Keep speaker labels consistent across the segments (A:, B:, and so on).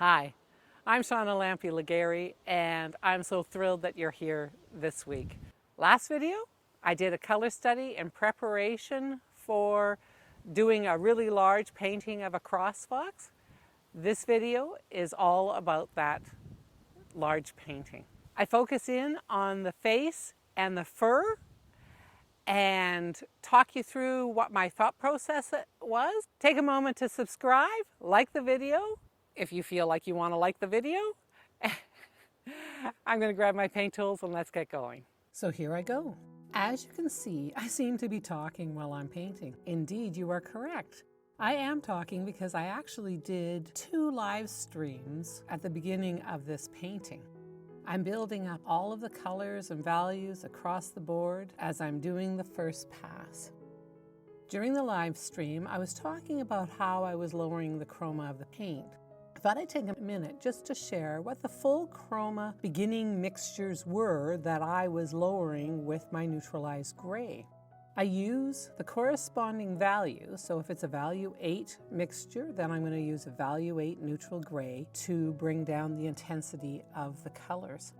A: Hi, I'm Shauna Lampi-Legaree, and I'm so thrilled that you're here this week. Last video, I did a color study in preparation for doing a really large painting of a crossfox. This video is all about that large painting. I focus in on the face and the fur and talk you through what my thought process was. Take a moment to subscribe, like the video, if you feel like you want to like the video. I'm going to grab my paint tools and let's get going. So here I go. As you can see, I seem to be talking while I'm painting. Indeed, you are correct. I am talking because I actually did 2 live streams at the beginning of this painting. I'm building up all of the colors and values across the board as I'm doing the first pass. During the live stream, I was talking about how I was lowering the chroma of the paint. I thought I'd take a minute just to share what the full chroma beginning mixtures were that I was lowering with my neutralized gray. I use the corresponding value, so if it's a value 8 mixture, then I'm going to use a value 8 neutral gray to bring down the intensity of the colors.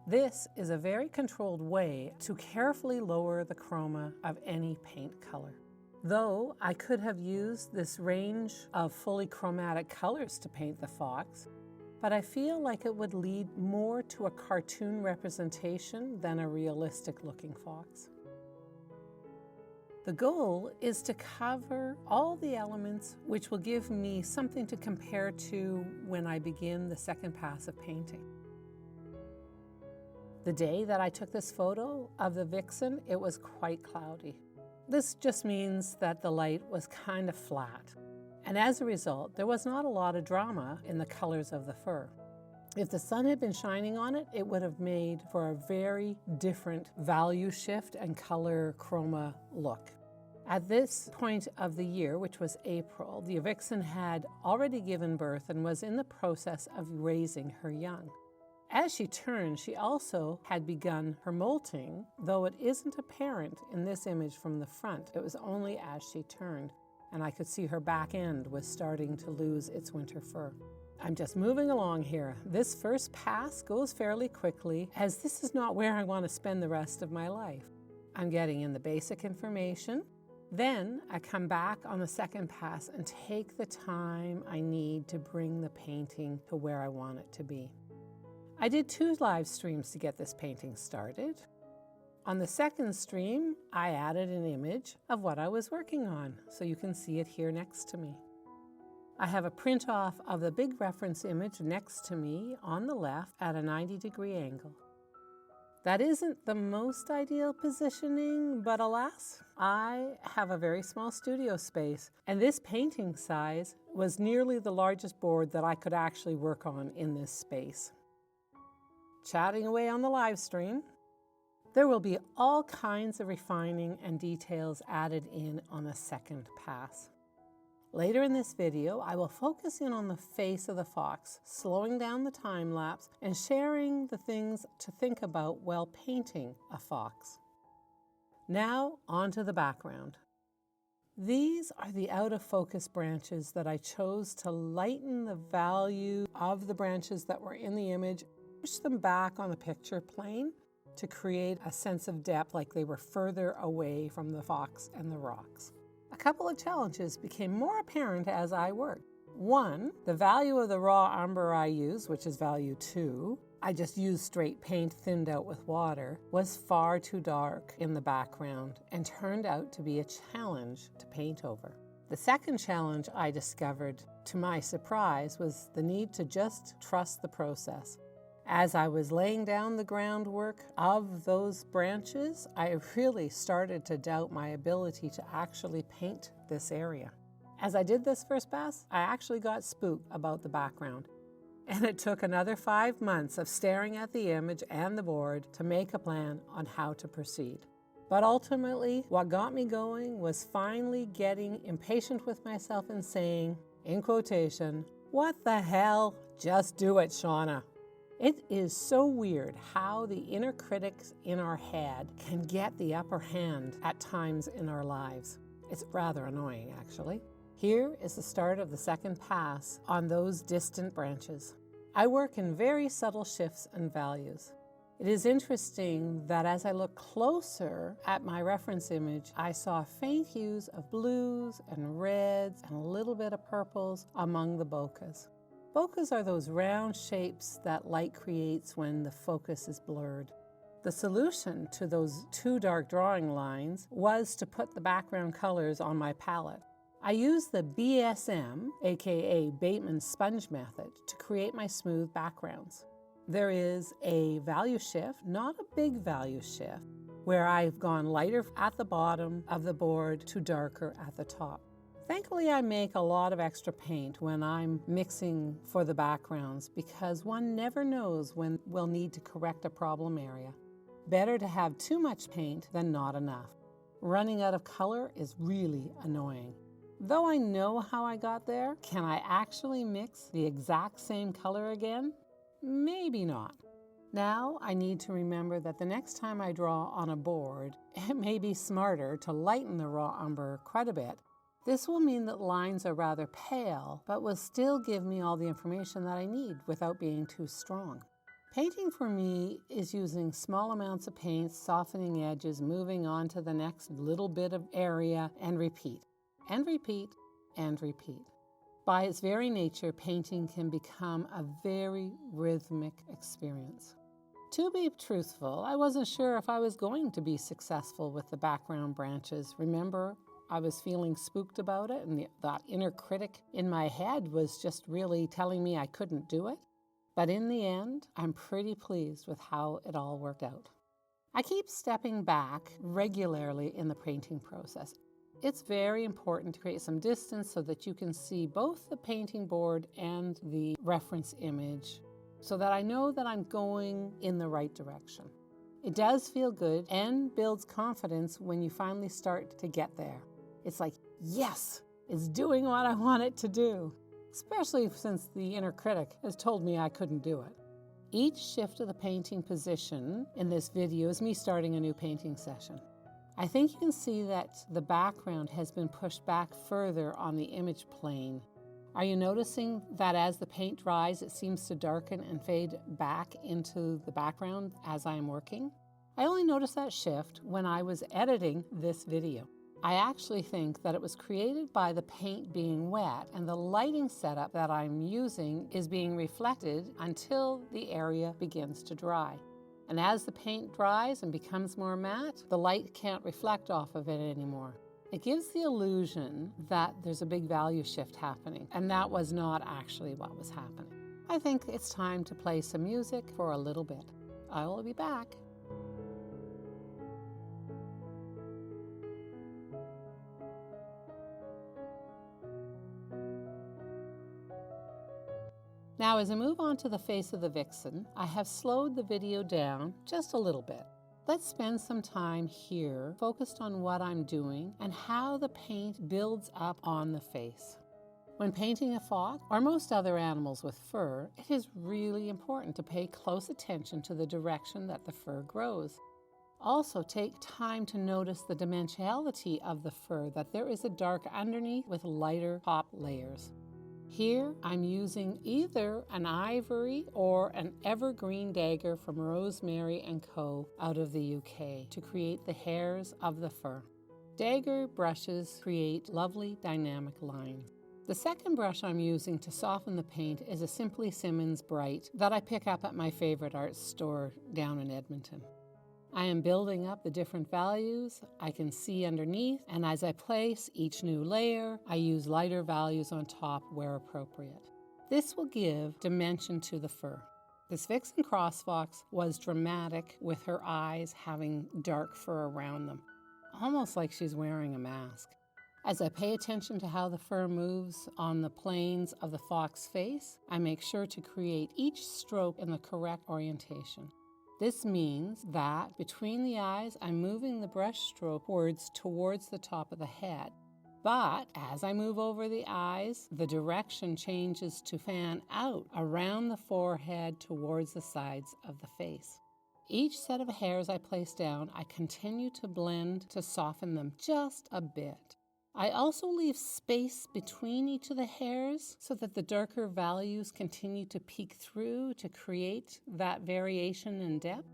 A: This is a very controlled way to carefully lower the chroma of any paint color. Though I could have used this range of fully chromatic colors to paint the fox, but I feel like it would lead more to a cartoon representation than a realistic looking fox. The goal is to cover all the elements which will give me something to compare to when I begin the second pass of painting. The day that I took this photo of the Vixen, it was quite cloudy. This just means that the light was kind of flat, and as a result, there was not a lot of drama in the colors of the fur. If the sun had been shining on it, it would have made for a very different value shift and color chroma look. At this point of the year, which was April, the Vixen had already given birth and was in the process of raising her young. As she turned, she also had begun her molting, though it isn't apparent in this image from the front. It was only as she turned, and I could see her back end was starting to lose its winter fur. I'm just moving along here. This first pass goes fairly quickly, as this is not where I want to spend the rest of my life. I'm getting in the basic information. Then I come back on the second pass and take the time I need to bring the painting to where I want it to be. I did 2 live streams to get this painting started. On the second stream, I added an image of what I was working on, so you can see it here next to me. I have a print off of the big reference image next to me on the left at a 90-degree angle. That isn't the most ideal positioning, but alas, I have a very small studio space, and this painting size was nearly the largest board that I could actually work on in this space. Chatting away on the live stream, there will be all kinds of refining and details added in on a second pass. Later in this video, I will focus in on the face of the fox, slowing down the time lapse and sharing the things to think about while painting a fox. Now, onto the background. These are the out of focus branches that I chose to lighten the value of the branches that were in the image, push them back on the picture plane to create a sense of depth like they were further away from the fox and the rocks. A couple of challenges became more apparent as I worked. One, the value of the raw umber I used, which is value 2, I just used straight paint thinned out with water, was far too dark in the background and turned out to be a challenge to paint over. The second challenge I discovered, to my surprise, was the need to just trust the process. As I was laying down the groundwork of those branches, I really started to doubt my ability to actually paint this area. As I did this first pass, I actually got spooked about the background. And it took another 5 months of staring at the image and the board to make a plan on how to proceed. But ultimately, what got me going was finally getting impatient with myself and saying, in quotation, "What the hell? Just do it, Shauna." It is so weird how the inner critics in our head can get the upper hand at times in our lives. It's rather annoying, actually. Here is the start of the second pass on those distant branches. I work in very subtle shifts and values. It is interesting that as I look closer at my reference image, I saw faint hues of blues and reds and a little bit of purples among the bokehs. Bokehs are those round shapes that light creates when the focus is blurred. The solution to those two dark drawing lines was to put the background colors on my palette. I used the BSM, aka Bateman sponge method, to create my smooth backgrounds. There is a value shift, not a big value shift, where I've gone lighter at the bottom of the board to darker at the top. Thankfully, I make a lot of extra paint when I'm mixing for the backgrounds because one never knows when we'll need to correct a problem area. Better to have too much paint than not enough. Running out of color is really annoying. Though I know how I got there, can I actually mix the exact same color again? Maybe not. Now I need to remember that the next time I draw on a board, it may be smarter to lighten the raw umber quite a bit. This will mean that lines are rather pale, but will still give me all the information that I need without being too strong. Painting for me is using small amounts of paint, softening edges, moving on to the next little bit of area, and repeat, and repeat, and repeat. By its very nature, painting can become a very rhythmic experience. To be truthful, I wasn't sure if I was going to be successful with the background branches. Remember, I was feeling spooked about it, and that inner critic in my head was just really telling me I couldn't do it. But in the end, I'm pretty pleased with how it all worked out. I keep stepping back regularly in the painting process. It's very important to create some distance so that you can see both the painting board and the reference image so that I know that I'm going in the right direction. It does feel good and builds confidence when you finally start to get there. It's like, yes, it's doing what I want it to do, especially since the inner critic has told me I couldn't do it. Each shift of the painting position in this video is me starting a new painting session. I think you can see that the background has been pushed back further on the image plane. Are you noticing that as the paint dries, it seems to darken and fade back into the background as I am working? I only noticed that shift when I was editing this video. I actually think that it was created by the paint being wet and the lighting setup that I'm using is being reflected until the area begins to dry. And as the paint dries and becomes more matte, the light can't reflect off of it anymore. It gives the illusion that there's a big value shift happening, and that was not actually what was happening. I think it's time to play some music for a little bit. I will be back. Now, as I move on to the face of the Vixen, I have slowed the video down just a little bit. Let's spend some time here focused on what I'm doing and how the paint builds up on the face. When painting a fox or most other animals with fur, it is really important to pay close attention to the direction that the fur grows. Also, take time to notice the dimensionality of the fur, that there is a dark underneath with lighter top layers. Here, I'm using either an ivory or an evergreen dagger from Rosemary & Co. out of the UK to create the hairs of the fur. Dagger brushes create lovely dynamic lines. The second brush I'm using to soften the paint is a Simply Simmons Bright that I pick up at my favorite art store down in Edmonton. I am building up the different values I can see underneath, and as I place each new layer, I use lighter values on top where appropriate. This will give dimension to the fur. This Vixen crossfox was dramatic with her eyes having dark fur around them, almost like she's wearing a mask. As I pay attention to how the fur moves on the planes of the fox face, I make sure to create each stroke in the correct orientation. This means that between the eyes, I'm moving the brush stroke towards the top of the head. But as I move over the eyes, the direction changes to fan out around the forehead towards the sides of the face. Each set of hairs I place down, I continue to blend to soften them just a bit. I also leave space between each of the hairs so that the darker values continue to peek through to create that variation in depth.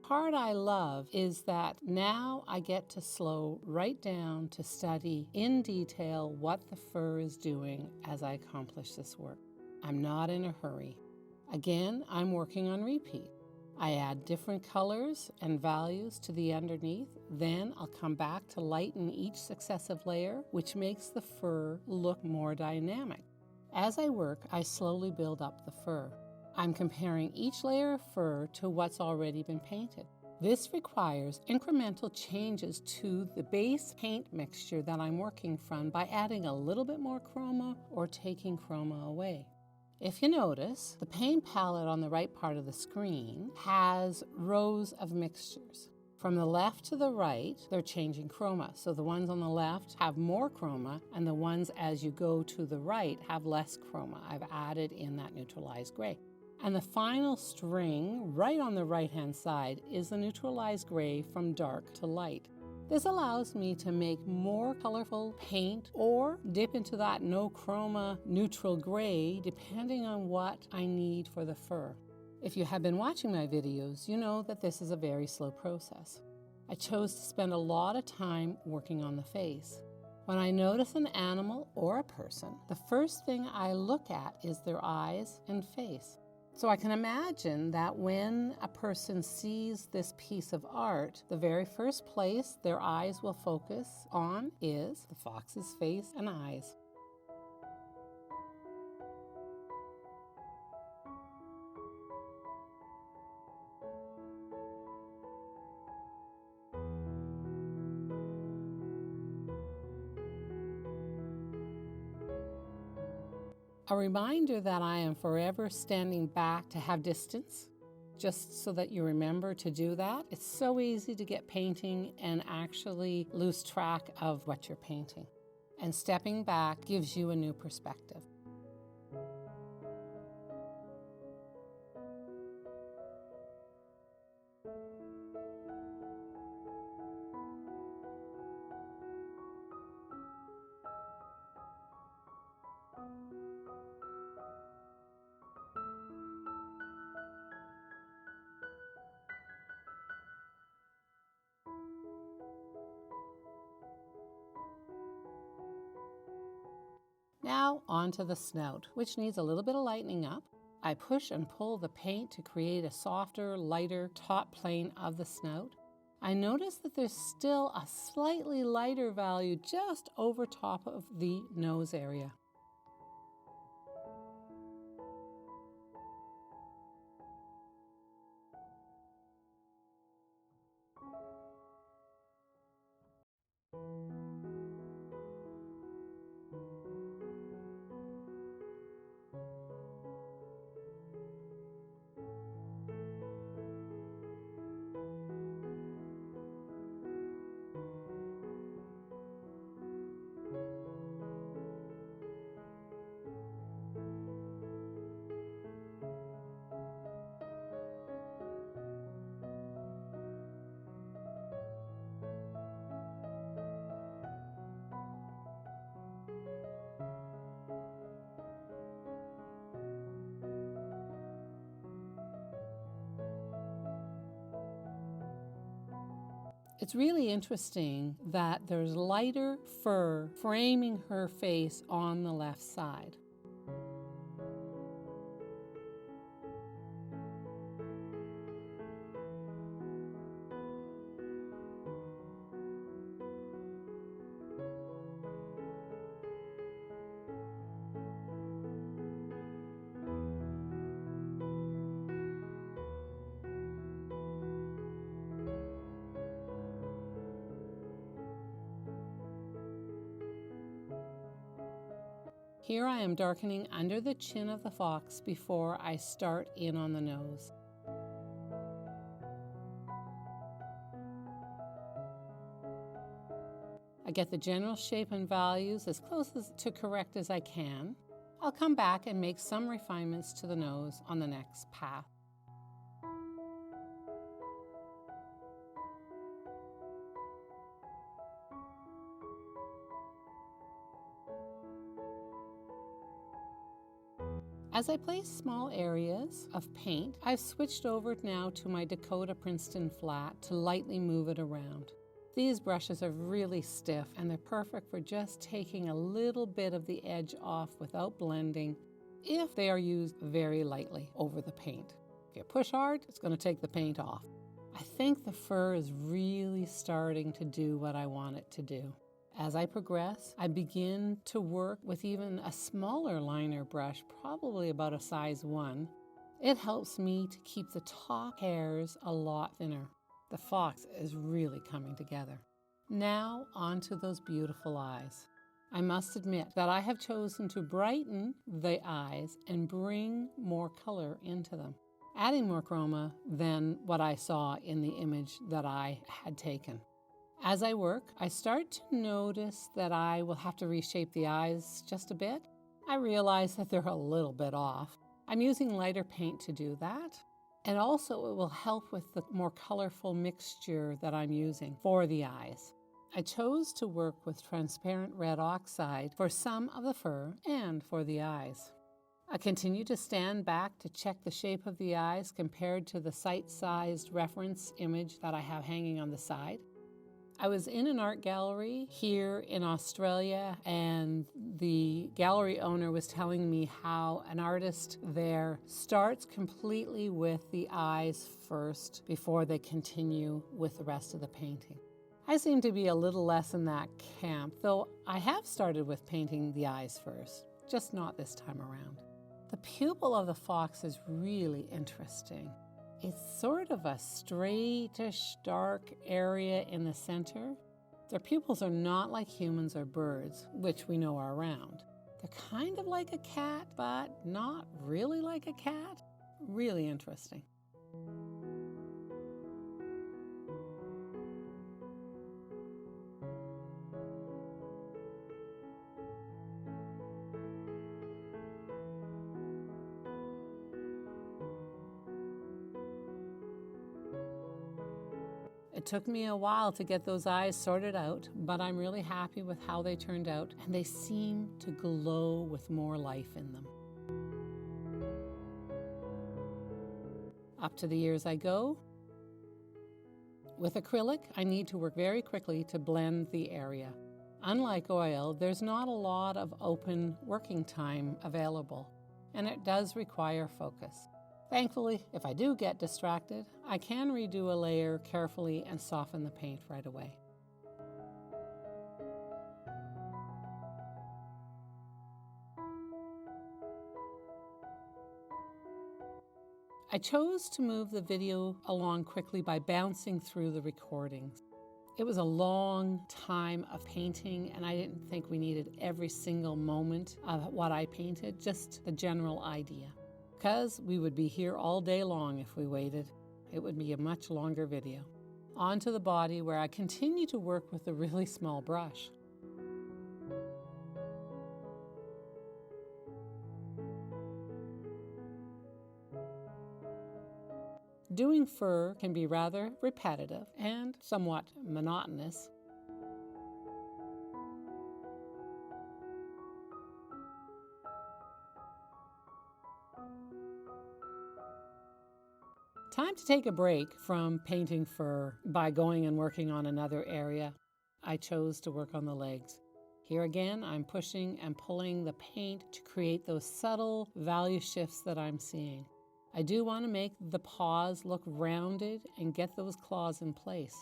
A: Part I love is that now I get to slow right down to study in detail what the fur is doing as I accomplish this work. I'm not in a hurry. Again, I'm working on repeat. I add different colors and values to the underneath, then I'll come back to lighten each successive layer, which makes the fur look more dynamic. As I work, I slowly build up the fur. I'm comparing each layer of fur to what's already been painted. This requires incremental changes to the base paint mixture that I'm working from by adding a little bit more chroma or taking chroma away. If you notice, the paint palette on the right part of the screen has rows of mixtures. From the left to the right, they're changing chroma. So the ones on the left have more chroma, and the ones as you go to the right have less chroma. I've added in that neutralized gray. And the final string right on the right-hand side is the neutralized gray from dark to light. This allows me to make more colorful paint or dip into that no chroma neutral gray depending on what I need for the fur. If you have been watching my videos, you know that this is a very slow process. I chose to spend a lot of time working on the face. When I notice an animal or a person, the first thing I look at is their eyes and face. So I can imagine that when a person sees this piece of art, the very first place their eyes will focus on is the fox's face and eyes. A reminder that I am forever standing back to have distance, just so that you remember to do that. It's so easy to get painting and actually lose track of what you're painting. And stepping back gives you a new perspective. Now onto the snout, which needs a little bit of lightening up. I push and pull the paint to create a softer, lighter top plane of the snout. I notice that there's still a slightly lighter value just over top of the nose area. It's really interesting that there's lighter fur framing her face on the left side. Here I am darkening under the chin of the fox before I start in on the nose. I get the general shape and values as close to correct as I can. I'll come back and make some refinements to the nose on the next path. As I place small areas of paint, I've switched over now to my Dakota Princeton flat to lightly move it around. These brushes are really stiff and they're perfect for just taking a little bit of the edge off without blending if they are used very lightly over the paint. If you push hard, it's going to take the paint off. I think the fur is really starting to do what I want it to do. As I progress, I begin to work with even a smaller liner brush, probably about a size 1. It helps me to keep the top hairs a lot thinner. The fox is really coming together. Now onto those beautiful eyes. I must admit that I have chosen to brighten the eyes and bring more color into them, adding more chroma than what I saw in the image that I had taken. As I work, I start to notice that I will have to reshape the eyes just a bit. I realize that they're a little bit off. I'm using lighter paint to do that, and also it will help with the more colorful mixture that I'm using for the eyes. I chose to work with transparent red oxide for some of the fur and for the eyes. I continue to stand back to check the shape of the eyes compared to the site-sized reference image that I have hanging on the side. I was in an art gallery here in Australia, and the gallery owner was telling me how an artist there starts completely with the eyes first before they continue with the rest of the painting. I seem to be a little less in that camp, though I have started with painting the eyes first, just not this time around. The pupil of the fox is really interesting. It's sort of a straightish, dark area in the center. Their pupils are not like humans or birds, which we know are round. They're kind of like a cat, but not really like a cat. Really interesting. It took me a while to get those eyes sorted out, but I'm really happy with how they turned out, and they seem to glow with more life in them. Up to the ears I go. With acrylic, I need to work very quickly to blend the area. Unlike oil, there's not a lot of open working time available, and it does require focus. Thankfully, if I do get distracted, I can redo a layer carefully and soften the paint right away. I chose to move the video along quickly by bouncing through the recordings. It was a long time of painting, and I didn't think we needed every single moment of what I painted, just the general idea. Because we would be here all day long if we waited. It would be a much longer video. On to the body, where I continue to work with a really small brush. Doing fur can be rather repetitive and somewhat monotonous. Time to take a break from painting fur by going and working on another area. I chose to work on the legs. Here again, I'm pushing and pulling the paint to create those subtle value shifts that I'm seeing. I do want to make the paws look rounded and get those claws in place.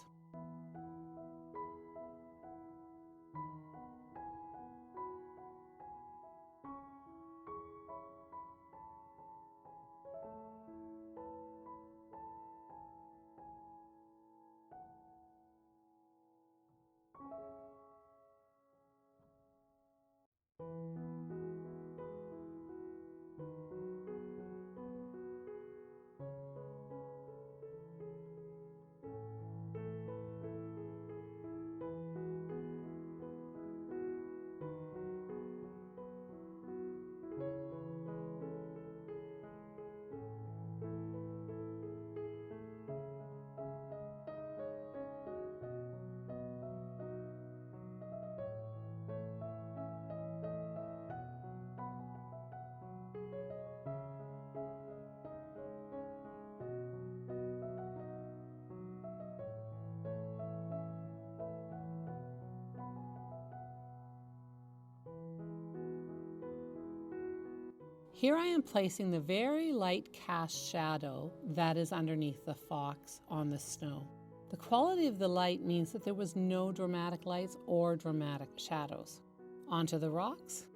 A: Here I am placing the very light cast shadow that is underneath the fox on the snow. The quality of the light means that there was no dramatic lights or dramatic shadows. Onto the rocks.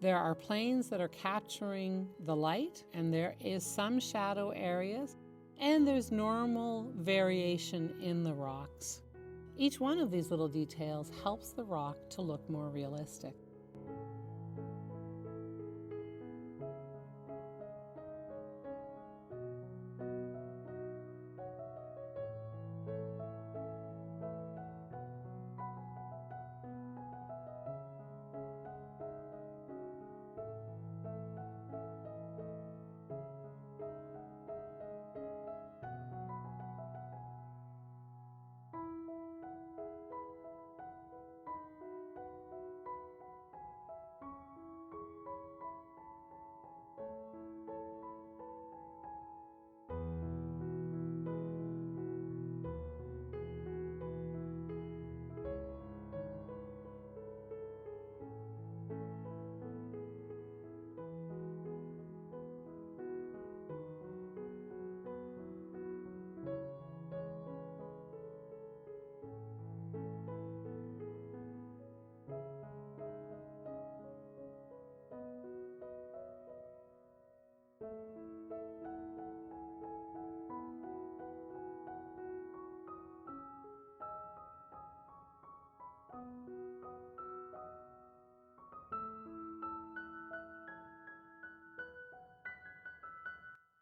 A: There are planes that are capturing the light, and there is some shadow areas, and there's normal variation in the rocks. Each one of these little details helps the rock to look more realistic.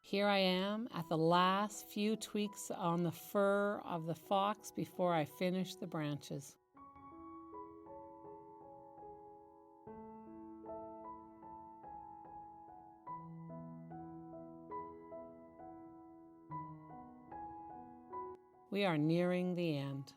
A: Here I am at the last few tweaks on the fur of the fox before I finish the branches. We are nearing the end.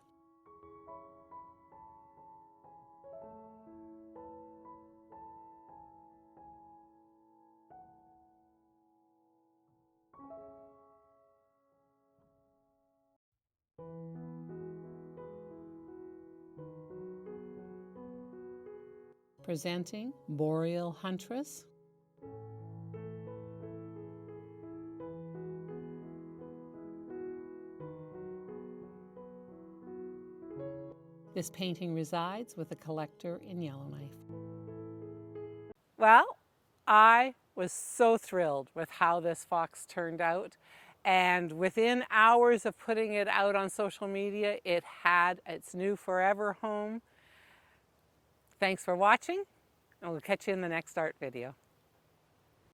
A: Presenting Boreal Huntress. This painting resides with a collector in Yellowknife. Well, I was so thrilled with how this fox turned out. And within hours of putting it out on social media, it had its new forever home. Thanks for watching, and we'll catch you in the next art video.